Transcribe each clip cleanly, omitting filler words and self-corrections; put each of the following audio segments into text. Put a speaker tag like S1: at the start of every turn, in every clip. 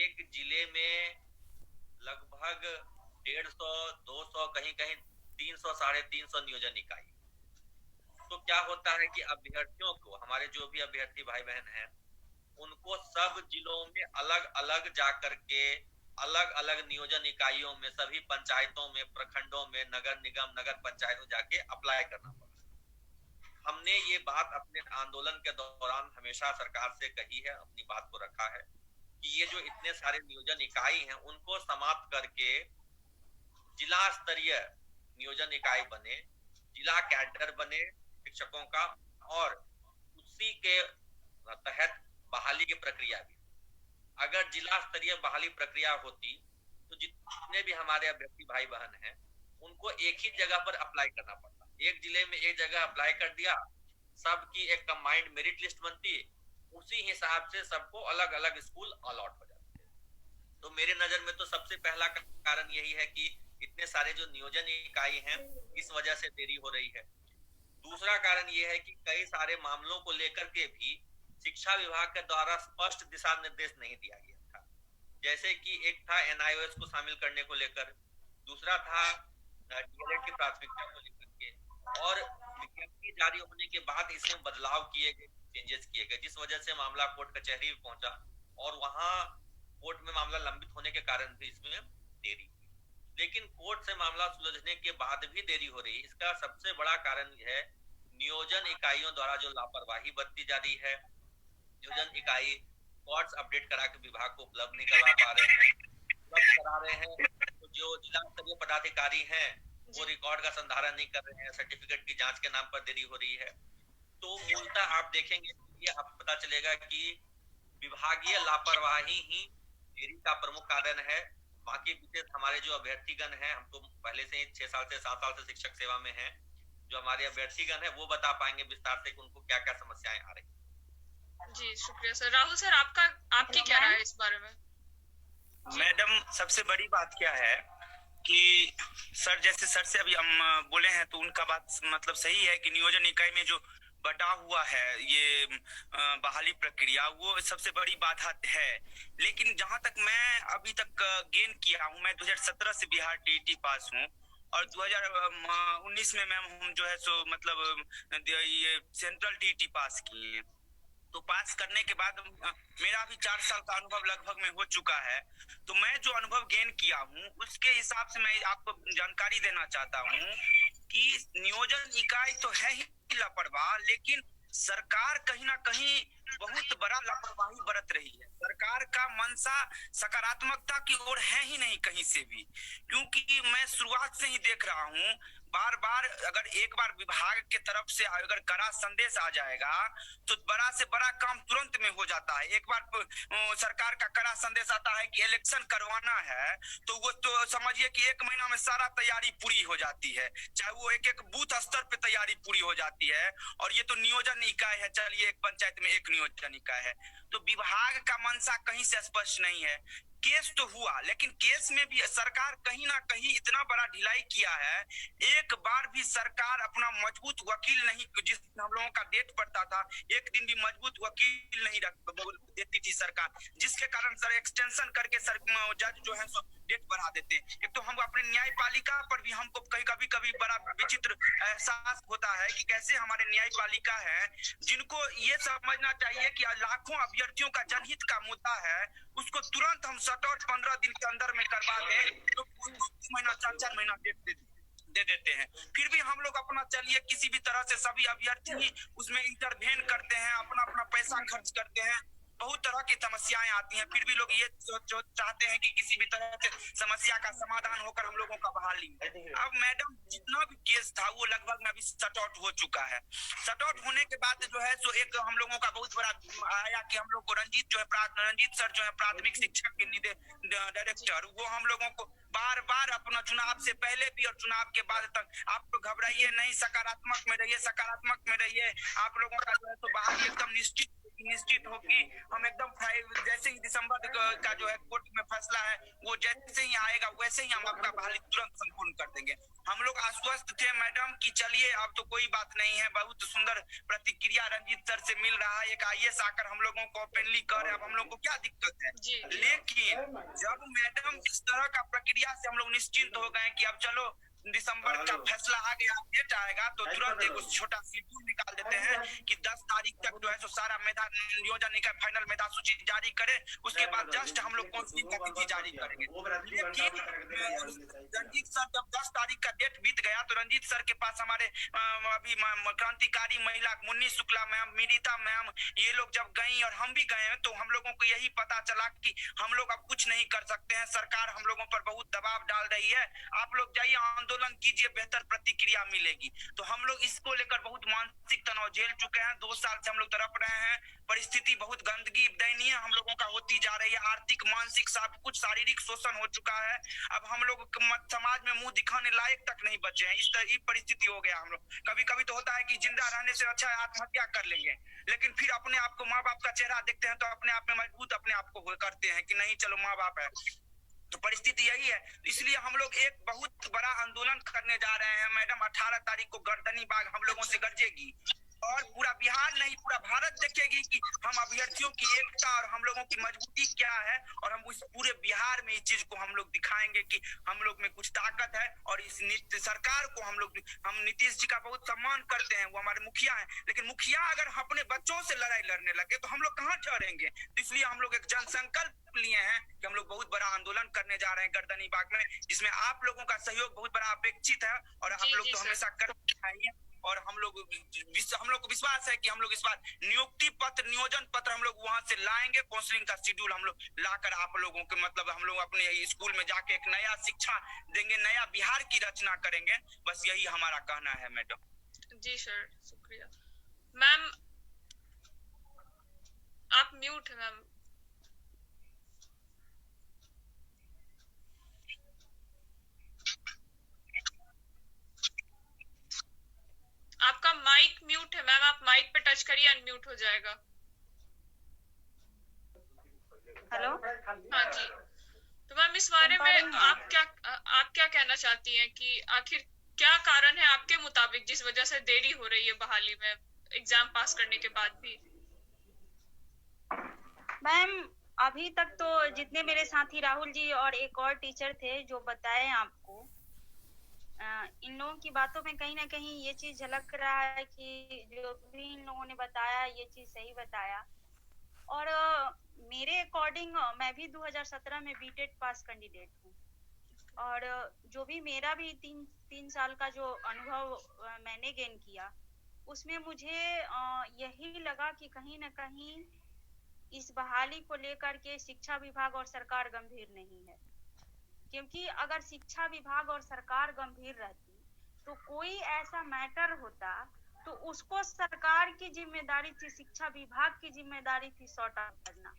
S1: एक जिले में लगभग 150, 200, कहीं कहीं 300, 350 नियोजन इकाई। तो क्या होता है कि अभ्यर्थियों को, हमारे जो भी अभ्यर्थी भाई बहन हैं, उनको सब जिलों में अलग अलग जाकर के अलग अलग नियोजन इकाइयों में, सभी पंचायतों में, प्रखंडों में, नगर निगम, नगर पंचायत में जाके अप्लाई करना पड़ा। हमने ये बात अपने आंदोलन के दौरान हमेशा सरकार से कही है, अपनी बात को रखा है कि ये जो इतने सारे नियोजन इकाई हैं उनको समाप्त करके जिला स्तरीय नियोजन इकाई बने, जिला कैडर बने शिक्षकों का, और उसी के तहत बहाली की प्रक्रिया भी। अगर जिला स्तरीय बहाली प्रक्रिया होती तो जितने भी हमारे अभ्यर्थी भाई बहन हैं उनको एक ही जगह पर अप्लाई करना पड़ता। एक जिले में एक जगह अप्लाई कर दिया, सबकी एक कंबाइंड मेरिट लिस्ट बनती, उसी हिसाब से सबको अलग अलग स्कूल अलॉट हो जाते हैं। तो मेरे नजर में तो सबसे पहला कारण यही है कि इतने सारे जो नियोजन इकाई हैं इस वजह से देरी हो रही है। दूसरा कारण यह है कि कई सारे मामलों को लेकर के भी शिक्षा विभाग के द्वारा स्पष्ट दिशा निर्देश नहीं दिया गया था। जैसे कि एक था एनआईओएस को शामिल करने को लेकर, दूसरा था डीएलएड की प्राथमिकता को लेकर के, और विज्ञप्ति जारी होने के बाद इसमें बदलाव किए गए, चेंजेस किए गए, जिस वजह से मामला कोर्ट कचहरी में पहुंचा और वहां कोर्ट में मामला लंबित होने के कारण भी इसमें देरी हुई। लेकिन कोर्ट से मामला सुलझने के बाद भी देरी हो रही है, इसका सबसे बड़ा कारण यह है नियोजन इकाइयों द्वारा जो लापरवाही बरती जा रही है। नियोजन इकाई रिकॉर्ड्स अपडेट करा के विभाग को उपलब्ध नहीं करवा पा रहे हैं, उपलब्ध करा रहे हैं तो जो जिला स्तरीय पदाधिकारी हैं वो रिकॉर्ड का संधारण नहीं कर रहे हैं, सर्टिफिकेट की जांच के नाम पर देरी हो रही है। तो मूलतः आप देखेंगे ये आपको पता चलेगा कि विभागीय लापरवाही ही देरी का प्रमुख कारण है। बाकी विशेष हमारे जो अभ्यर्थीगण हैं, हम तो पहले से ही 6 साल से 7 साल से शिक्षक सेवा में हैं, जो हमारे अभ्यर्थीगण हैं वो बता पाएंगे विस्तार से कि उनको क्या क्या समस्याएं आ रही हैं।
S2: जी शुक्रिया सर। राहुल सर, आपकी क्या राय है इस बारे में?
S3: मैडम, सबसे बड़ी बात क्या है कि सर, जैसे सर से अभी हम बोले हैं तो उनका बात मतलब सही है कि नियोजन इकाई में जो बटा हुआ है ये बहाली प्रक्रिया, वो सबसे बड़ी बाधा है। लेकिन जहां तक मैं अभी तक गेन किया हूं, मैं 2017 से बिहार टीईटी पास हूं और 2019 में मैम हम जो है सो मतलब ये सेंट्रल टीईटी पास किए हैं। तो पास करने के बाद मेरा भी 4 साल का अनुभव लगभग में हो चुका है। तो मैं जो अनुभव गेन किया हूँ उसके हिसाब से मैं आपको जानकारी देना चाहता हूँ कि नियोजन इकाई तो है ही लापरवाह, लेकिन सरकार कहीं ना कहीं बहुत बड़ा लापरवाही बरत रही है। सरकार का मंशा सकारात्मकता की ओर है ही नहीं कहीं से भी, क्योंकि मैं शुरुआत से ही देख रहा हूँ बार बार अगर एक बार विभाग के तरफ से अगर कड़ा संदेश आ जाएगा तो बड़ा से बड़ा काम तुरंत में हो जाता है। एक बार सरकार का कड़ा संदेश आता है कि इलेक्शन करवाना है तो वो तो समझिए कि 1 महीना में सारा तैयारी पूरी हो जाती है, चाहे वो एक एक बूथ स्तर पे तैयारी पूरी हो जाती है। और ये तो नियोजन इकाई है, चलिए एक पंचायत में एक नियोजन इकाई है, तो विभाग का मंशा कहीं से स्पष्ट नहीं है। केस तो हुआ, लेकिन केस में भी सरकार कहीं ना कहीं इतना बड़ा ढिलाई किया है। एक बार भी सरकार अपना मजबूत वकील नहीं, जिस हम लोगों का डेट पड़ता था, एक दिन भी मजबूत वकील नहीं देती थी सरकार, जिसके कारण सर एक्सटेंशन करके सर जज जो है सो डेट बढ़ा देते। एक तो हम अपने न्यायपालिका पर भी हमको कभी कभी बड़ा विचित्र एहसास होता है कि कैसे हमारे न्यायपालिका है, जिनको ये समझना चाहिए कि लाखों अभ्यर्थियों का जनहित का मुद्दा है, उसको तुरंत हम शट आउट 15 दिन के अंदर में करवा दें तो 2 महीना 4 महीना डेट दे देते हैं। फिर भी हम लोग अपना चलिए किसी भी तरह से सभी अभ्यर्थी उसमें इंटरवेन करते हैं, अपना अपना पैसा खर्च करते हैं, बहुत तरह की समस्याएं आती हैं, फिर भी लोग ये चाहते हैं कि किसी भी तरह से समस्या का समाधान होकर हम लोगों का बहाली। अब मैडम, जितना भी केस था वो लगभग में अभी शट आउट हो चुका है। शट आउट होने के बाद जो है सो एक हम लोगों का बहुत बड़ा आया कि हम लोग को रंजीत सर जो है प्राथमिक शिक्षक के डायरेक्टर, वो हम लोगों को बार बार अपना चुनाव से पहले भी और चुनाव के बाद तक, आप तो घबराइए नहीं, सकारात्मक में रहिए, सकारात्मक में रहिए, आप लोगों का जो है तो बाहर एकदम निश्चित कि निश्चित हो कि हम एकदम जैसे ही दिसंबर का जो है कोर्ट में फैसला है वो जैसे ही आएगा वैसे ही हम आपका बहाली तुरंत संपूर्ण कर देंगे। हम लोग आश्वस्त थे मैडम कि चलिए अब तो कोई बात नहीं है, बहुत सुंदर प्रतिक्रिया रंजीत सर से मिल रहा है, एक आईएएस आकर हम लोगों को ओपनली कर रहे, अब हम लोग को क्या दिक्कत है। लेकिन जब मैडम इस तरह का प्रक्रिया से हम लोग निश्चिंत हो गए कि अब चलो दिसंबर का फैसला आ गया, डेट आएगा, तो तुरंत एक छोटा शेड्यूल निकाल देते हैं कि 10 तारीख तक जो है सो सारा नियोजन निकाय फाइनल मेधा सूची जारी करे, उसके बाद जस्ट हम लोग काउंसिलिंग का तिथि जारी करेंगे। लेकिन रंजीत सर जब 10 तारीख का डेट बीत गया तो रंजीत सर के पास हमारे अभी क्रांतिकारी महिला मुन्नी शुक्ला मैम, मीरिता मैम, ये लोग जब गई और हम भी गए तो हम लोगों को यही पता चला कि हम लोग अब कुछ नहीं कर सकते हैं, सरकार हम लोगों पर बहुत दबाव डाल रही है, आप लोग जाइए आंदोलन कीजिए, बेहतर प्रतिक्रिया मिलेगी। तो हम लोग इसको लेकर बहुत मानसिक तनाव झेल चुके हैं, 2 साल से हम लोग तड़प रहे हैं, परिस्थिति बहुत गंदगी दयनीय हम लोगों का होती जा रही है, आर्थिक मानसिक सब कुछ शारीरिक शोषण हो चुका है। अब हम लोग समाज में मुंह दिखाने लायक तक नहीं बचे हैं, इस परिस्थिति हो गया हम लोग। कभी कभी तो होता है कि जिंदा रहने से अच्छा है आत्महत्या कर लेंगे, लेकिन फिर अपने आप को माँ बाप का चेहरा देखते हैं तो अपने आप में मजबूत अपने आप को करते हैं कि नहीं चलो माँ बाप है। तो परिस्थिति यही है, इसलिए हम लोग एक बहुत बड़ा आंदोलन करने जा रहे हैं मैडम। 18 तारीख को गर्दनी बाग हम लोगों से गरजेगी और पूरा बिहार नहीं पूरा भारत देखेगी कि हम अभ्यर्थियों की एकता और हम लोगों की मजबूती क्या है, और हम इस पूरे बिहार में इस चीज को हम लोग दिखाएंगे कि हम लोग में कुछ ताकत है। और इस सरकार को हम नीतीश जी का बहुत सम्मान करते हैं, वो हमारे मुखिया हैं, लेकिन मुखिया अगर अपने बच्चों से लड़ाई लड़ने लगे तो हम लोग कहाँ ठहरेंगे। तो इसलिए हम लोग एक जन संकल्प लिए हैं कि हम लोग बहुत बड़ा आंदोलन करने जा रहे हैं गर्दनी बाग में, जिसमें आप लोगों का सहयोग बहुत बड़ा अपेक्षित है और आप लोग तो हमेशा करते आइए। और हम लोग को विश्वास है कि हम लोग इस बार नियुक्ति पत्र नियोजन पत्र हम लोग वहां से लाएंगे, काउंसलिंग का शेड्यूल हम लोग लाकर आप लोगों के मतलब हम लोग अपने स्कूल में जाके एक नया शिक्षा देंगे, नया बिहार की रचना करेंगे। बस यही हमारा कहना है मैडम।
S2: जी सर, शुक्रिया। मैम आप म्यूट है मैम। आपका माइक म्यूट है मैम, आप माइक पे टच करिए, अनम्यूट हो जाएगा।
S4: हेलो,
S2: हाँ जी। तो मैम इस बारे में आप क्या कहना चाहती हैं कि आखिर क्या कारण है आपके मुताबिक जिस वजह से देरी हो रही है बहाली में एग्जाम पास करने के बाद भी?
S4: मैम अभी तक तो जितने मेरे साथी राहुल जी और एक और टीचर थे जो बताए आपको, इन लोगों की बातों में कहीं ना कहीं ये चीज झलक रहा है कि जो भी इन लोगों ने बताया ये चीज सही बताया। और मेरे अकॉर्डिंग मैं भी 2017 में बीटेड पास कैंडिडेट हूँ, और जो भी मेरा भी तीन साल का जो अनुभव मैंने गेन किया उसमें मुझे यही लगा कि कहीं ना कहीं इस बहाली को लेकर के शिक्षा विभाग और सरकार गंभीर नहीं है। क्योंकि अगर शिक्षा विभाग और सरकार गंभीर रहती तो कोई ऐसा मैटर होता तो उसको सरकार की जिम्मेदारी थी, शिक्षा विभाग की जिम्मेदारी थी सॉर्ट आउट करना।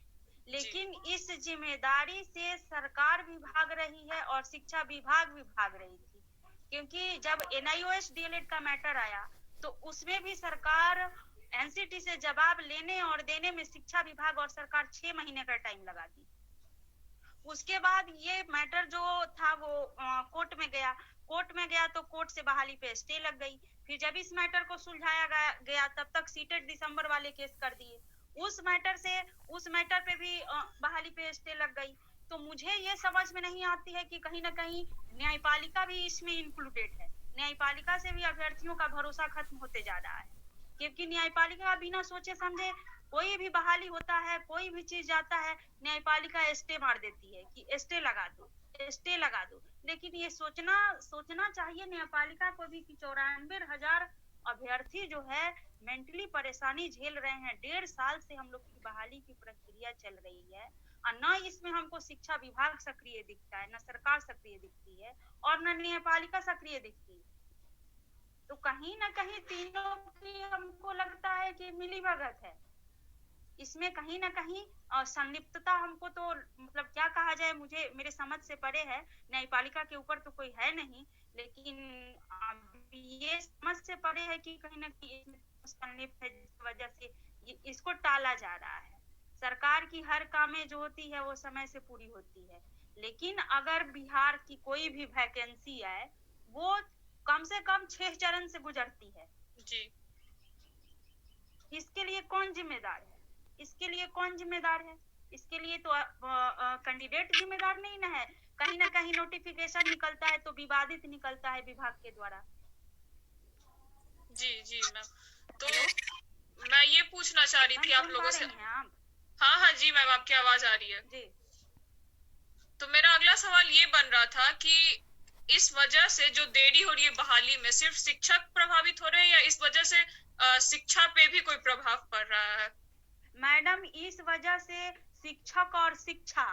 S4: लेकिन इस जिम्मेदारी से सरकार भी भाग रही है और शिक्षा विभाग भी भाग रही थी। क्योंकि जब NIOS DLED का मैटर आया तो उसमें भी सरकार NCT से जवाब लेने और देने में शिक्षा विभाग और सरकार 6 महीने का टाइम लगा दी। उसके बाद ये मैटर जो था वो कोर्ट में गया तो कोर्ट से बहाली पे स्टे लग गई। फिर जब इस मैटर को सुलझाया गया तब तक सीटेड दिसंबर वाले केस कर दिए, उस मैटर पे भी बहाली पे स्टे लग गई। तो मुझे ये समझ में नहीं आती है कि कहीं ना कहीं न्यायपालिका भी इसमें इंक्लूडेड है। न्यायपालिका से भी अभ्यर्थियों का भरोसा खत्म होते जा रहा है, क्योंकि न्यायपालिका बिना सोचे समझे कोई भी बहाली होता है, कोई भी चीज जाता है, न्यायपालिका स्टे मार देती है कि स्टे लगा दो। लेकिन ये सोचना चाहिए न्यायपालिका को भी कि 94,000 अभ्यर्थी जो है मेंटली परेशानी झेल रहे हैं। 1.5 साल से हम लोग की बहाली की प्रक्रिया चल रही है और न इसमें हमको शिक्षा विभाग सक्रिय दिखता है, न सरकार सक्रिय दिखती है और न न्यायपालिका सक्रिय दिखती है। तो कहीं ना कहीं तीनों की हमको लगता है कि मिलीभगत है। इसमें कहीं ना कहीं संलिप्तता हमको तो मतलब क्या कहा जाए, मुझे मेरे समझ से परे है। न्यायपालिका के ऊपर तो कोई है नहीं, लेकिन ये समझ से परे है कि कहीं ना कहीं संलिप्त है, जिस वजह से इसको टाला जा रहा है। सरकार की हर कामें जो होती है वो समय से पूरी होती है, लेकिन अगर बिहार की कोई भी वैकेंसी आए वो कम से कम 6 चरण से गुजरती है।
S2: जी।
S4: इसके लिए कौन जिम्मेदार है? इसके लिए कौन जिम्मेदार है? इसके लिए तो कैंडिडेट जिम्मेदार नहीं ना है। कहीं ना कहीं नोटिफिकेशन निकलता है तो विवादित निकलता है विभाग के द्वारा।
S2: जी जी मैम, तो मैं ये पूछना चाह रही थी आप लोगों से। हाँ हाँ जी मैम, आपकी आवाज आ रही है
S4: जी।
S2: तो मेरा अगला सवाल ये बन रहा था कि इस वजह से जो देरी हो रही है बहाली में, सिर्फ शिक्षक प्रभावित हो रहे हैं या इस वजह से शिक्षा पे भी कोई प्रभाव पड़ रहा है?
S4: मैडम, इस वजह से शिक्षक और शिक्षा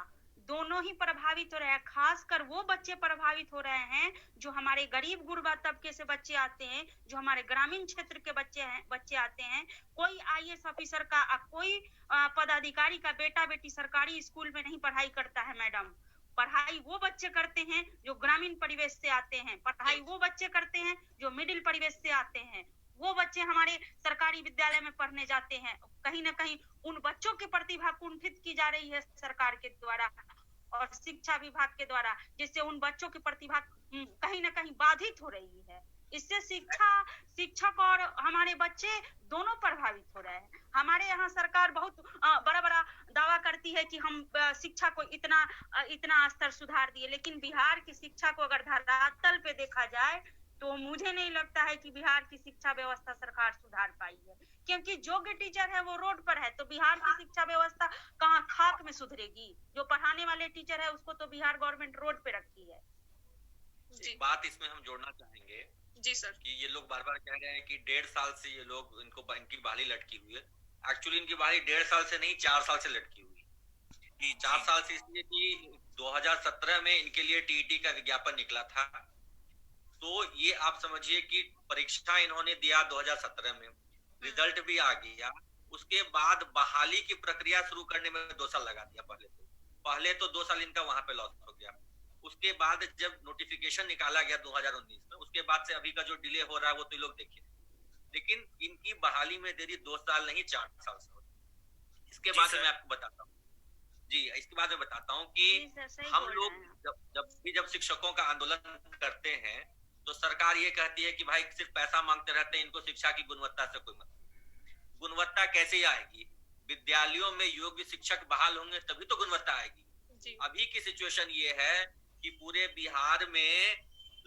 S4: दोनों ही प्रभावित हो रहे हैं। खासकर वो बच्चे प्रभावित हो रहे हैं जो हमारे गरीब गुरबा तबके से बच्चे आते हैं, जो हमारे ग्रामीण क्षेत्र के बच्चे आते हैं। कोई आईएएस ऑफिसर का कोई पदाधिकारी का बेटा बेटी सरकारी स्कूल में नहीं पढ़ाई करता है मैडम। पढ़ाई वो बच्चे करते हैं जो ग्रामीण परिवेश से आते हैं, पढ़ाई वो बच्चे करते हैं जो मिडिल परिवेश से आते हैं। वो बच्चे हमारे सरकारी विद्यालय में पढ़ने जाते हैं। कहीं ना कहीं उन बच्चों की प्रतिभा कुंठित की जा रही है सरकार के द्वारा और शिक्षा विभाग के द्वारा, जिससे उन बच्चों की प्रतिभा कहीं ना कहीं बाधित हो रही है। इससे शिक्षक और हमारे बच्चे दोनों प्रभावित हो रहे हैं। हमारे यहाँ सरकार बहुत बड़ा बड़ा दावा करती है कि हम शिक्षा को इतना स्तर सुधार दिए, लेकिन बिहार की शिक्षा को अगर धरातल पे देखा जाए तो मुझे नहीं लगता है कि बिहार की शिक्षा व्यवस्था सरकार सुधार पाई है, क्योंकि योग्य टीचर है वो रोड पर है, तो बिहार की शिक्षा व्यवस्था कहाँ खाक में सुधरेगी? जो पढ़ाने वाले टीचर है उसको तो बिहार गवर्नमेंट रोड पे रखी है।
S1: जी। बात इसमें हम जोड़ना चाहेंगे
S2: जी सर,
S1: कि ये लोग बार बार कह रहे हैं कि 1.5 साल से ये लोग इनकी बहाली लटकी हुई है। एक्चुअली इनकी बहाली 1.5 साल से नहीं 4 साल से लटकी हुई है। 4 साल से इसलिए कि 2017 में इनके लिए टीईटी का विज्ञापन निकला था, तो ये आप समझिए कि परीक्षा इन्होंने दिया 2017 में, रिजल्ट भी आ गया। उसके बाद बहाली की प्रक्रिया शुरू करने में 2 साल लगा दिया। पहले तो 2 साल इनका वहां पे लॉस हो गया। उसके बाद जब नोटिफिकेशन निकाला गया 2019 में, उसके बाद से अभी का जो डिले हो रहा है वो तो लोग देखिए। लेकिन इनकी बहाली में देरी 2 साल नहीं 4 साल से होती। इसके बाद मैं आपको बताता हूँ जी, इसके बाद मैं बताता हूँ कि हम लोग जब शिक्षकों का आंदोलन करते हैं तो सरकार ये कहती है कि भाई सिर्फ पैसा मांगते रहते हैं, इनको शिक्षा की गुणवत्ता से कोई मतलब। गुणवत्ता कैसे आएगी? विद्यालयों में योग्य शिक्षक बहाल होंगे तभी तो गुणवत्ता आएगी। अभी की सिचुएशन ये है कि पूरे बिहार में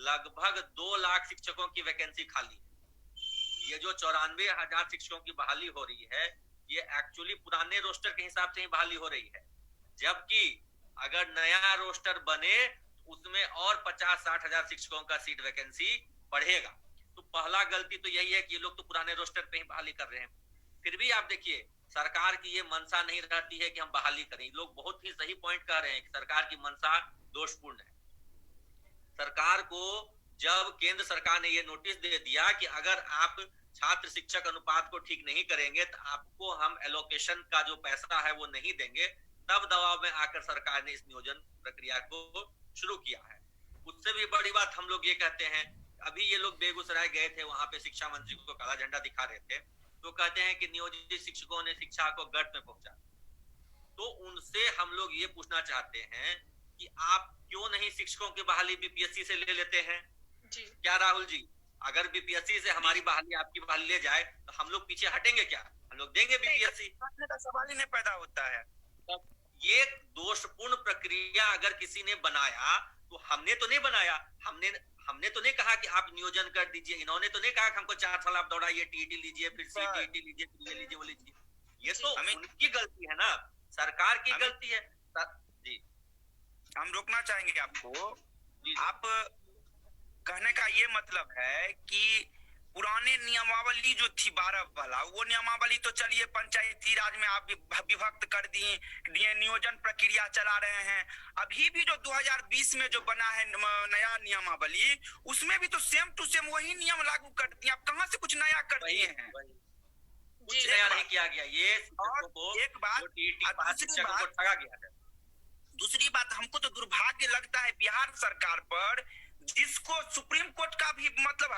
S1: लगभग 2 लाख शिक्षकों की वैकेंसी खाली है। ये जो 94,000 शिक्षकों की बहाली हो रही है, ये एक्चुअली पुराने रोस्टर के हिसाब से ही बहाली हो रही है, जबकि अगर नया रोस्टर बने उसमें और 50-60 हजार शिक्षकों का सीट वैकेंसी बढ़ेगा। तो पहला गलती तो यही है कि ये लोग तो पुराने रोस्टर पे ही बहाली कर रहे हैं। फिर भी आप देखिए सरकार की ये मंशा नहीं रहती है कि हम बहाली करें। लोग बहुत ही सही पॉइंट कह रहे हैं कि सरकार की मंशा दोषपूर्ण है। सरकार को जब केंद्र सरकार ने ये नोटिस दे दिया कि अगर आप छात्र शिक्षक अनुपात को ठीक नहीं करेंगे तो आपको हम एलोकेशन का जो पैसा है वो नहीं देंगे, तब दबाव में आकर सरकार ने इस नियोजन प्रक्रिया को शुरू किया है। उससे भी बड़ी बात हम लोग ये कहते हैं, अभी ये लोग बेगूसराय गए थे, वहां पे शिक्षा मंत्री को काला झंडा दिखा रहे थे, तो कहते हैं कि नियोजित शिक्षकों ने शिक्षा को गर्त में पहुंचा। तो उनसे हम लोग ये पूछना चाहते हैं कि आप क्यों नहीं शिक्षकों की बहाली बीपीएससी से ले लेते हैं जी? क्या राहुल जी, अगर बीपीएससी से हमारी बहाली आपकी बहाली ले जाए तो हम लोग पीछे हटेंगे क्या? हम लोग देंगे बीपीएससी
S3: का सवाल ही नहीं पैदा होता है।
S1: ये दोषपूर्ण प्रक्रिया अगर किसी ने बनाया तो हमने तो नहीं बनाया। हमने तो नहीं कहा कि आप नियोजन कर दीजिए। इन्होंने तो नहीं कहा कि हमको 4 साल आप दौड़ाइए, टीईटी लीजिए, फिर सीटीईटी लीजिए, फिर ये लीजिए, वो लीजिए। ये तो उनकी गलती है ना, सरकार की गलती है जी।
S3: हम रोकना चाहेंगे आपको। आप कहने का ये मतलब है कि पुराने नियमावली जो थी 12 वाला, वो नियमावली तो चलिए पंचायती राज में आप विभक्त कर दिए, नियोजन प्रक्रिया चला रहे हैं। अभी भी जो 2020 में जो बना है नया नियमावली, उसमें भी तो सेम टू सेम वही नियम लागू कर दिए। आप कहाँ से कुछ नया कर दिए हैं?
S1: कुछ नया नहीं किया गया। ये
S3: एक बात, दूसरी बात हमको तो दुर्भाग्य लगता है बिहार सरकार पर, जिसको सुप्रीम कोर्ट का भी मतलब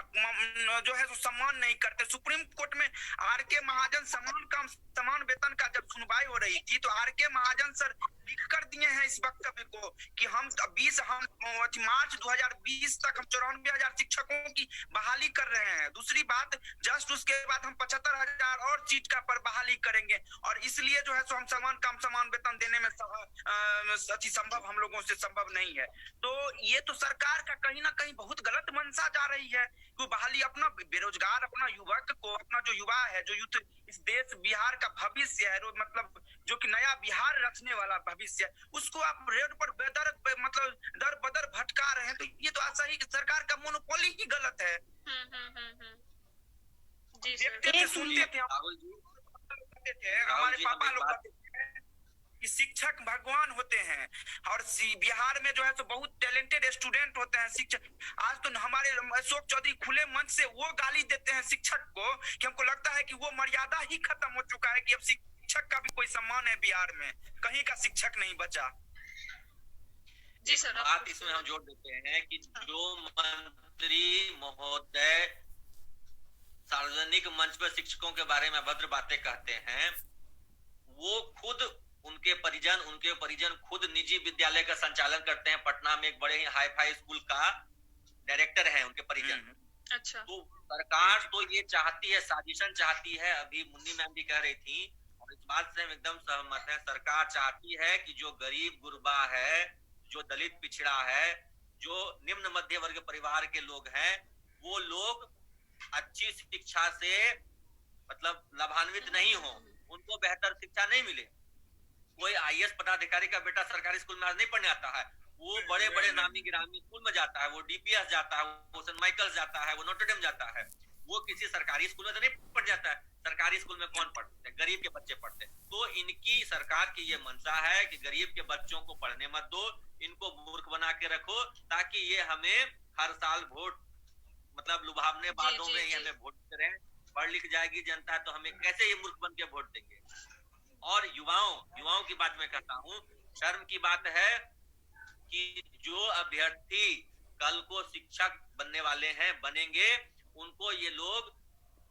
S3: जो है सम्मान नहीं करते। सुप्रीम कोर्ट में आर.के. महाजन समान वेतन का जब सुनवाई हो रही थी तो आर.के. महाजन सर लिख कर दिए हैं इस वक्तव्य को कि हम मार्च 2020 तक हम 94,000 शिक्षकों की बहाली कर रहे हैं। दूसरी बात, जस्ट उसके बाद हम 75,000 और चीज का पर बहाली करेंगे और इसलिए जो है सो हम समान वेतन देने में संभव हम लोगों से संभव नहीं है। तो ये तो सरकार का कहीं ना कहीं बहुत गलत मंशा जा रही है कि बहाली अपना बेरोजगार अपना युवक को, अपना जो युवा है, जो यूथ इस देश बिहार का भविष्य है, मतलब जो कि नया बिहार रचने वाला भविष्य है, उसको आप रेड पर दर बदर भटका रहे हैं। तो ये तो ऐसा ही कि सरकार का मोनोपोली ही गलत है।
S2: जी
S3: देखते थे, सुनते थे, हमारे पापा लोग कहते थे कि शिक्षक भगवान होते हैं और बिहार में जो है तो बहुत टैलेंटेड स्टूडेंट होते हैं शिक्षक। आज तो हमारे अशोक चौधरी खुले मंच से वो गाली देते हैं शिक्षक को कि हमको लगता है कि वो मर्यादा ही खत्म हो चुका है कि अब शिक्षक का भी कोई सम्मान है बिहार में, कहीं का शिक्षक नहीं बचा।
S2: जी सर,
S1: बात इसमें हम जोड़ देते हैं कि जो मंत्री महोदय सार्वजनिक मंच पर शिक्षकों के बारे में अभद्र बातें कहते हैं, वो खुद उनके परिजन खुद निजी विद्यालय का संचालन करते हैं। पटना में एक बड़े ही हाई फाई स्कूल का डायरेक्टर है उनके परिजन।
S2: अच्छा।
S1: तो सरकार तो ये चाहती है, साजिशन चाहती है। अभी मुन्नी मैम भी कह रही थी और इस बात से हम एकदम सहमत है। सरकार चाहती है कि जो गरीब गुरबा है, जो दलित पिछड़ा है, जो निम्न मध्य वर्ग परिवार के लोग हैं, वो लोग अच्छी शिक्षा से मतलब लाभान्वित नहीं हो, उनको बेहतर शिक्षा नहीं मिले। कोई आईएएस पदाधिकारी का बेटा सरकारी स्कूल में आज नहीं पढ़ने आता है, वो बड़े बड़े नामी गिरामी स्कूल में जाता है, वो डीपीएस जाता है, वो सेंट माइकल्स जाता है, वो नोटरडेम जाता है। वो किसी सरकारी स्कूल में तो नहीं पढ़ जाता है। सरकारी स्कूल में कौन पढ़ते हैं? गरीब के बच्चे पढ़ते हैं। तो इनकी सरकार की ये मंशा है कि गरीब के बच्चों को पढ़ने मत दो, इनको मूर्ख बना के रखो, ताकि ये हमें हर साल वोट मतलब लुभावने बातों में ये हमें वोट करें। पढ़ लिख जाएगी जनता तो हमें कैसे ये मूर्ख बन के वोट देंगे। और युवाओं की बात मैं कहता हूँ, शर्म की बात है कि जो अभ्यर्थी कल को शिक्षक बनने वाले हैं, बनेंगे, उनको ये लोग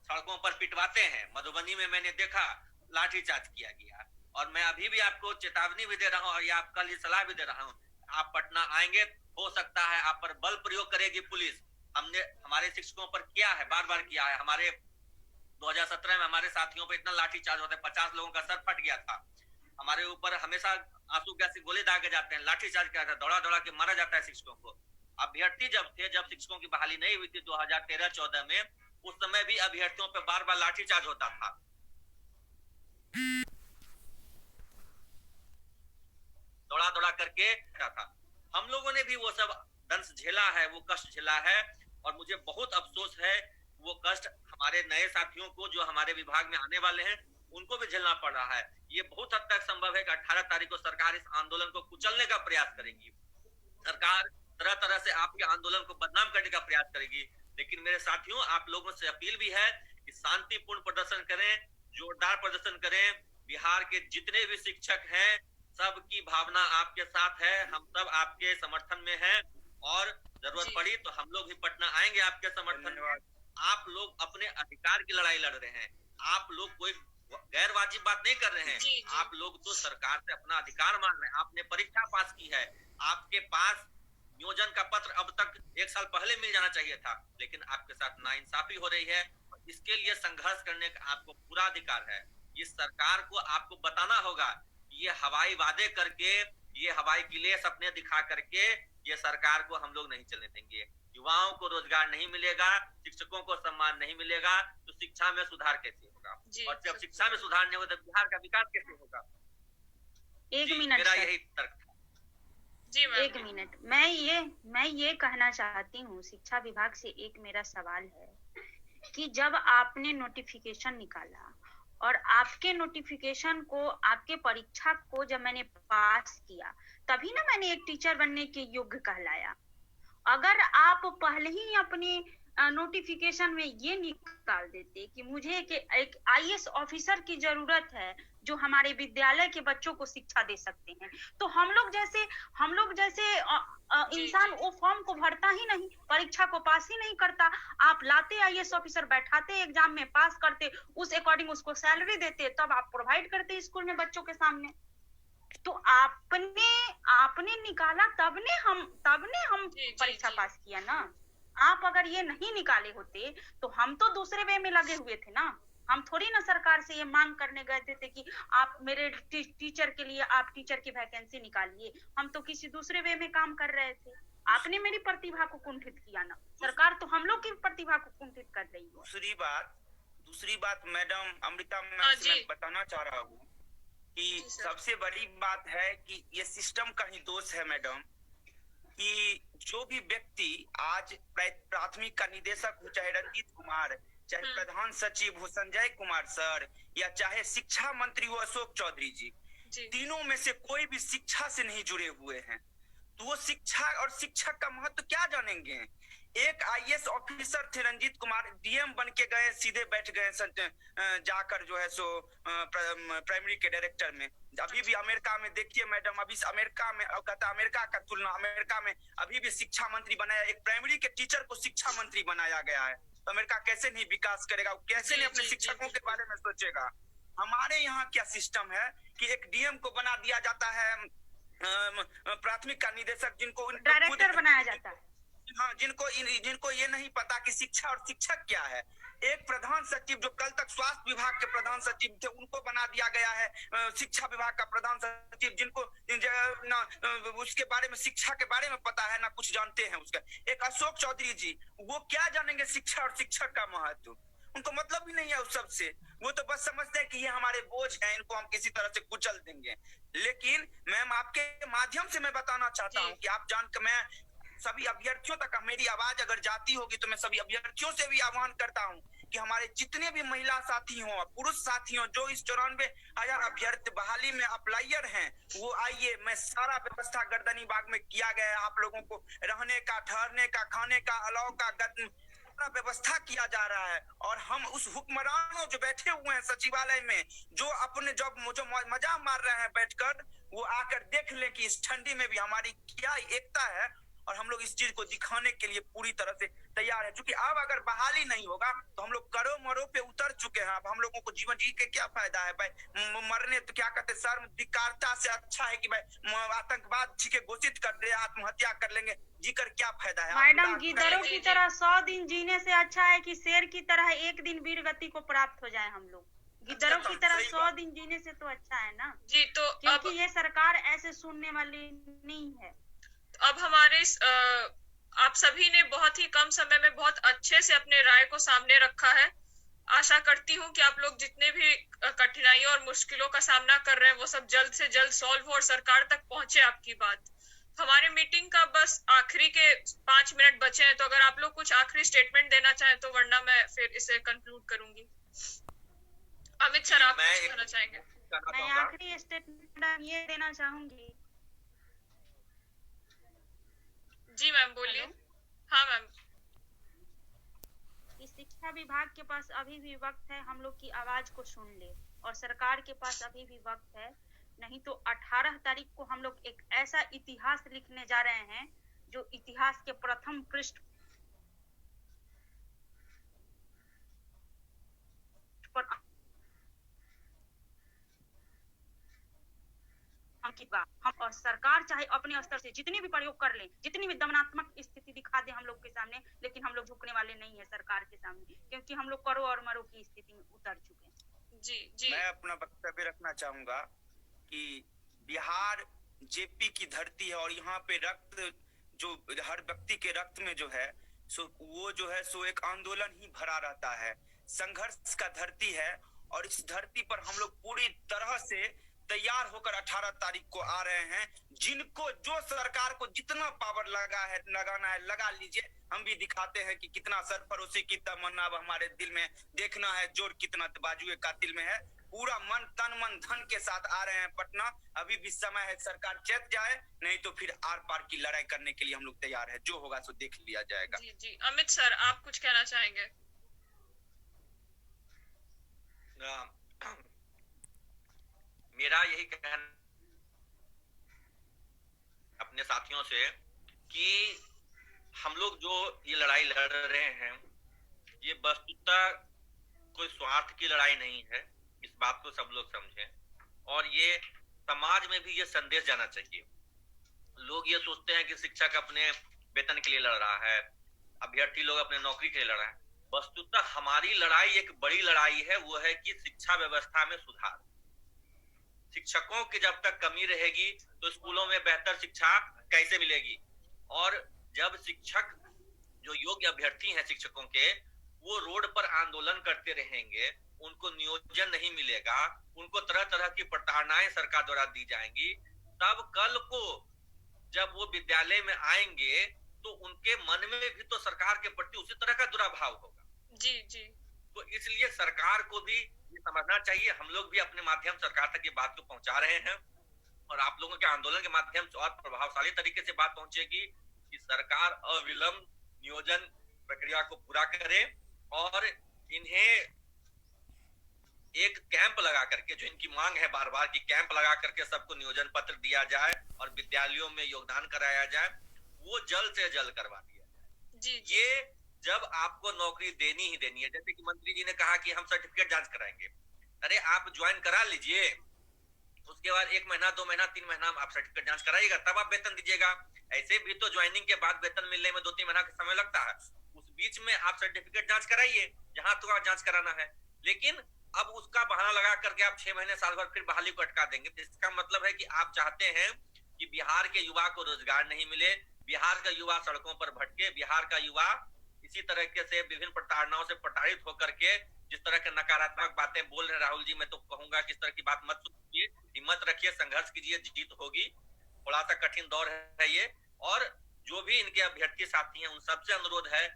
S1: सड़कों पर पिटवाते हैं। मधुबनी में मैंने देखा लाठीचार्ज किया गया। और मैं अभी भी आपको चेतावनी भी दे रहा हूँ और ये आपका लिए सलाह भी दे रहा हूँ, आप पटना आएंगे, हो सकता है आप पर बल प्रयोग करेगी पुलिस। हमने हमारे शिक्षकों पर किया है, बार बार किया है। हमारे 2017 में हमारे साथियों पर इतना लाठीचार्ज होता है, 50 लोगों का सर फट गया था। हमारे ऊपर हमेशा आंसू गैस से गोले दागे जाते हैं, लाठीचार्ज किया जाता है, दौड़ा दौड़ा के मारा जाता है शिक्षकों को। अभ्यर्थी जब शिक्षकों की बहाली नहीं हुई थी 2013-14 में, उस समय भी अभ्यर्थियों पर बार बार लाठीचार्ज होता था, दौड़ा दौड़ा करके था। हम लोगों ने भी वो सब दंश झेला है, वो कष्ट झेला है। और मुझे बहुत अफसोस है वो कष्ट हमारे नए साथियों को जो हमारे विभाग में आने वाले हैं उनको भी झेलना पड़ रहा है। ये बहुत हद तक संभव है कि 18 तारीख को सरकार इस आंदोलन को कुचलने का प्रयास करेगी। सरकार तरह तरह से आपके आंदोलन को बदनाम करने का प्रयास करेगी। लेकिन मेरे साथियों, आप लोगों से अपील भी है कि शांतिपूर्ण प्रदर्शन करें, जोरदार प्रदर्शन करें। बिहार के जितने भी शिक्षक हैं, सबकी भावना आपके साथ है, हम सब आपके समर्थन में हैं और जरूरत पड़ी तो हम लोग भी पटना आएंगे आपके समर्थन में। आप लोग अपने अधिकार की लड़ाई लड़ रहे हैं, आप लोग कोई गैर वाजिब बात नहीं कर रहे हैं। आप लोग तो सरकार से अपना अधिकार मांग रहे हैं। आपने परीक्षा पास की है, आपके पास नियोजन का पत्र अब तक 1 साल पहले मिल जाना चाहिए था, लेकिन आपके साथ नाइंसाफी हो रही है। इसके लिए संघर्ष करने का आपको पूरा अधिकार है। इस सरकार को आपको बताना होगा कि ये हवाई वादे करके, ये हवाई किले सपने दिखा करके ये सरकार को हम लोग नहीं चलने देंगे। युवाओं को रोजगार नहीं मिलेगा, शिक्षकों को सम्मान नहीं मिलेगा, तो शिक्षा में सुधार कैसे होगा? और जब शिक्षा में सुधार नहीं होगा तो बिहार का विकास कैसे होगा?
S4: एक मिनट,
S1: मेरा यही तर्क था।
S2: जी मैम।
S4: एक मिनट, मैं ये कहना चाहती हूँ, शिक्षा विभाग से एक मेरा सवाल है कि जब आपने नोटिफिकेशन निकाला और आपके नोटिफिकेशन को, आपके परीक्षा को जब मैंने पास किया, तभी ना मैंने एक टीचर बनने के योग्य कहलाया। अगर आप पहले ही अपने नोटिफिकेशन में ये निकाल देते कि मुझे एक आईएएस ऑफिसर की जरूरत है जो हमारे विद्यालय के बच्चों को शिक्षा दे सकते हैं, तो हम लोग जैसे इंसान वो फॉर्म को भरता ही नहीं, परीक्षा को पास ही नहीं करता। आप लाते आईएएस ऑफिसर, बैठाते एग्जाम में, पास करते, उस अकॉर्डिंग उसको सैलरी देते, तब आप प्रोवाइड करते स्कूल में बच्चों के सामने। तो आपने निकाला, तब ने हम परीक्षा पास किया ना। आप अगर ये नहीं निकाले होते तो हम तो दूसरे वे में लगे हुए थे ना। हम थोड़ी ना सरकार से ये मांग करने गए थे कि आप मेरे टीचर के लिए आप टीचर की वैकेंसी निकालिए। हम तो किसी दूसरे वे में काम कर रहे थे। आपने मेरी प्रतिभा को कुंठित किया ना। सरकार तो हम लोग की प्रतिभा को कुंठित कर रही है।
S3: दूसरी बात मैडम अमृता, मैं बताना चाह रहा हूँ कि सबसे बड़ी बात है कि ये सिस्टम का ही दोष है मैडम, कि जो भी व्यक्ति आज प्राथमिक का निदेशक हो, चाहे रंजीत कुमार, चाहे प्रधान सचिव हो संजय कुमार सर, या चाहे शिक्षा मंत्री हो अशोक चौधरी जी, तीनों में से कोई भी शिक्षा से नहीं जुड़े हुए हैं। तो वो शिक्षा और शिक्षक का महत्व क्या जानेंगे? एक आईएएस ऑफिसर थे रंजीत कुमार, डीएम बन के गए, सीधे बैठ गए जाकर जो है सो प्राइमरी के डायरेक्टर में। अभी भी अमेरिका में देखिए मैडम, अभी अमेरिका में अमेरिका का तुलना, अमेरिका में अभी भी शिक्षा मंत्री बनाया, एक प्राइमरी के टीचर को शिक्षा मंत्री बनाया गया है। तो अमेरिका कैसे नहीं विकास करेगा, कैसे नहीं अपने शिक्षकों के बारे में सोचेगा? हमारे यहाँ क्या सिस्टम है कि एक डीएम को बना दिया जाता है प्राथमिक का निदेशक, जिनको
S4: डायरेक्टर बनाया जाता है।
S3: हाँ, जिनको ये नहीं पता कि शिक्षा और शिक्षक क्या है। एक प्रधान सचिव जो कल तक स्वास्थ्य विभाग के प्रधान सचिव थे, उनको बना दिया गया है शिक्षा विभाग का प्रधान सचिव, जिनको ना उसके बारे में, शिक्षा के बारे में पता है ना कुछ जानते हैं उसका। एक अशोक चौधरी जी, वो क्या जानेंगे शिक्षा और शिक्षक का महत्व? उनको मतलब भी नहीं है उस सब से। वो तो बस समझते हैं कि ये हमारे बोझ हैं, इनको हम किसी तरह से कुचल देंगे। लेकिन मैम आपके माध्यम से मैं बताना चाहता हूँ कि आप जान कर, मैं सभी अभ्यर्थियों तक मेरी आवाज अगर जाती होगी तो मैं सभी अभ्यर्थियों से भी आह्वान करता हूं कि हमारे जितने भी महिला साथी हों, पुरुष साथी हों, जो इस 94,000 अभ्यर्थी बहाली में अप्लायर हैं, वो आइए। मैं सारा व्यवस्था गर्दनी बाग में किया गया है। आप लोगों को रहने का, ठहरने का, खाने का, अलाव का व्यवस्था किया जा रहा है। और हम उस हुक्मरानों जो बैठे हुए हैं सचिवालय में, जो अपने जो मजा मार रहे हैं बैठकर, वो आकर देख ले कि इस ठंडी में भी हमारी क्या एकता है। और हम लोग इस चीज को दिखाने के लिए पूरी तरह से तैयार है। क्योंकि अब अगर बहाली नहीं होगा तो हम लोग करो मरो पे उतर चुके हैं। अब हम लोगों को जीवन जी के क्या फायदा है भाई? मरने तो क्या कहते, शर्म धिक्कारता से अच्छा है कि भाई आतंकवाद ठीक है घोषित कर दे, आत्महत्या कर लेंगे, जीकर क्या फायदा है?
S4: मैडम, गिद्धरों की तरह 100 दिन जीने से अच्छा है कि शेर की तरह एक दिन वीर गति को प्राप्त हो जाए। हम लोग गिद्धरों की तरह 100 दिन जीने से तो अच्छा है ना
S2: जी। तो
S4: क्योंकि ये सरकार ऐसे सुनने वाली नहीं है।
S2: अब हमारे आप सभी ने बहुत ही कम समय में बहुत अच्छे से अपने राय को सामने रखा है। आशा करती हूँ कि आप लोग जितने भी कठिनाइयों और मुश्किलों का सामना कर रहे हैं वो सब जल्द से जल्द सॉल्व हो और सरकार तक पहुंचे आपकी बात। हमारे मीटिंग का बस आखिरी के 5 मिनट बचे हैं, तो अगर आप लोग कुछ आखिरी स्टेटमेंट देना चाहें तो, वरना मैं फिर इसे कंक्लूड करूंगी। अमित सर, आप कुछ कहना चाहेंगे?
S4: मैं आखिरी स्टेटमेंट ये देना चाहूंगी।
S2: जी मैम, बोलिए। हाँ मैम।
S4: शिक्षा विभाग के पास अभी भी वक्त है, हम लोग की आवाज को सुन ले, और सरकार के पास अभी भी वक्त है। नहीं तो 18 तारीख को हम लोग एक ऐसा इतिहास लिखने जा रहे हैं जो इतिहास के प्रथम पृष्ठ पर हम और सरकार चाहे अपने स्तर से जितनी भी प्रयोग कर ले, जितनी भी दमनात्मक स्थिति दिखा दे हम लोग के सामने, लेकिन हम लोग झुकने वाले नहीं है सरकार के सामने, क्योंकि हम लोग करो और मरो की स्थिति में उतर चुके हैं।
S2: जी।
S3: मैं अपना वक्तव्य रखना चाहूंगा कि बिहार जेपी की धरती है, और यहाँ पे रक्त जो हर व्यक्ति के रक्त में जो है सो वो जो है सो एक आंदोलन ही भरा रहता है, संघर्ष का धरती है। और इस धरती पर हम लोग पूरी तरह से तैयार होकर 18 तारीख को आ रहे हैं। जिनको जो सरकार को जितना पावर लगाना है लगा लीजिए। हम भी दिखाते हैं कि कितना सरफरोशी की तमन्ना हमारे दिल में, देखना है जोर कितना बाजुए कातिल में है। पूरा मन तन मन धन के साथ आ रहे हैं पटना। अभी भी समय है, सरकार चेत जाए, नहीं तो फिर आर पार की लड़ाई करने के लिए हम लोग तैयार है। जो होगा सो देख लिया जाएगा।
S2: जी। अमित सर, आप कुछ कहना चाहेंगे?
S1: मेरा यही कहना अपने साथियों से कि हम लोग जो ये लड़ाई लड़ रहे हैं, ये वस्तुतः कोई स्वार्थ की लड़ाई नहीं है, इस बात को सब लोग समझें। और ये समाज में भी ये संदेश जाना चाहिए। लोग ये सोचते हैं कि शिक्षक अपने वेतन के लिए लड़ रहा है, अभ्यर्थी लोग अपने नौकरी के लिए लड़ रहा है। वस्तुतः हमारी लड़ाई एक बड़ी लड़ाई है, वो है कि शिक्षा व्यवस्था में सुधार। शिक्षकों की जब तक कमी रहेगी तो स्कूलों में बेहतर शिक्षा कैसे मिलेगी? और जब शिक्षक जो योग्य अभ्यर्थी हैं शिक्षकों के, वो रोड पर आंदोलन करते रहेंगे, उनको नियोजन नहीं मिलेगा, उनको तरह तरह की प्रताड़नाएं सरकार द्वारा दी जाएंगी, तब कल को जब वो विद्यालय में आएंगे तो उनके मन में भी तो सरकार के प्रति उसी तरह का दुराभाव होगा।
S2: जी जी।
S1: तो इसलिए सरकार को भी ये समझना चाहिए। हम लोग भी अपने माध्यम सरकार तक ये बात को पहुंचा रहे हैं, और आप लोगों के आंदोलन के माध्यम से और प्रभावशाली तरीके से बात पहुंचेगी कि सरकार अविलंब नियोजन प्रक्रिया को पूरा करे और इन्हें एक कैंप लगा करके, जो इनकी मांग है बार बार कि कैंप लगा करके सबको नियोजन पत्र दिया जाए और विद्यालयों में योगदान कराया जाए, वो जल्द से जल्द करवा दिया जाए।
S2: जी।
S1: ये जब आपको नौकरी देनी ही देनी है, जैसे कि मंत्री जी ने कहा कि हम सर्टिफिकेट जांच कराएंगे, अरे आप ज्वाइन करा लीजिए, उसके बाद 1 महीना 2 महीना 3 महीना आप सर्टिफिकेट जांच कराइएगा, तब आप वेतन दीजिएगा। ऐसे भी तो ज्वाइनिंग के बाद वेतन मिलने में 2-3 महीना का समय लगता है, उस बीच में आप सर्टिफिकेट जांच कराइए जहां तो आप जांच कराना है। लेकिन अब उसका बहाना लगा करके आप 6 महीने साल भर फिर बहाली को अटका देंगे। तो इसका मतलब है कि आप चाहते हैं कि बिहार के युवा को रोजगार नहीं मिले, बिहार का युवा सड़कों पर भटके, बिहार का युवा इसी तरीके से विभिन्न प्रताड़नाओं से प्रताड़ित होकर के जिस तरह के नकारात्मक बातें बोल रहे हैं राहुल जी, मैं तो कहूंगा कि इस तरह की बात मत सुनिए, हिम्मत रखिए, संघर्ष कीजिए, जीत होगी। थोड़ा सा कठिन दौर है ये, और जो भी इनके अभ्यर्थी साथी हैं उन सबसे अनुरोध है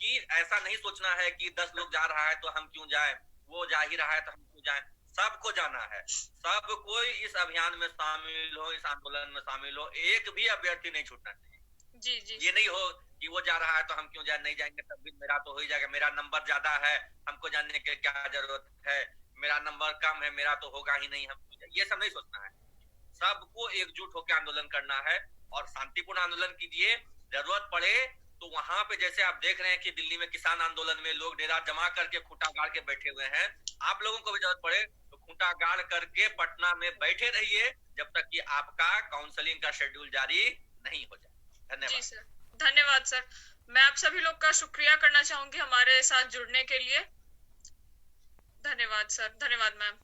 S1: कि ऐसा नहीं सोचना है कि 10 लोग जा रहा है तो हम क्यों जाए, वो जा ही रहा है तो हम क्यों जाए। सबको जाना है, सब कोई इस अभियान में शामिल हो, इस आंदोलन में शामिल हो, एक भी अभ्यर्थी नहीं छूटना चाहिए।
S2: जी जी।
S1: ये नहीं हो कि वो जा रहा है तो हम क्यों जाए, नहीं जाएंगे तब भी मेरा तो हो ही जाएगा, मेरा नंबर ज्यादा है, हमको जानने की क्या जरूरत है, मेरा नंबर कम है, मेरा तो होगा ही नहीं, हम ये सब नहीं सोचना है। सबको एकजुट होकर आंदोलन करना है और शांतिपूर्ण आंदोलन कीजिए। जरूरत पड़े तो वहां पे, जैसे आप देख रहे हैं कि दिल्ली में किसान आंदोलन में लोग डेरा जमा करके खूंटा गाड़ के बैठे हुए हैं, आप लोगों को भी जरूरत पड़े तो खूंटा गाड़ करके पटना में बैठे रहिए जब तक कि आपका काउंसलिंग का शेड्यूल जारी नहीं हो जाए। धन्यवाद।
S2: जी सर, धन्यवाद सर। मैं आप सभी लोग का शुक्रिया करना चाहूंगी हमारे साथ जुड़ने के लिए। धन्यवाद सर, धन्यवाद मैम।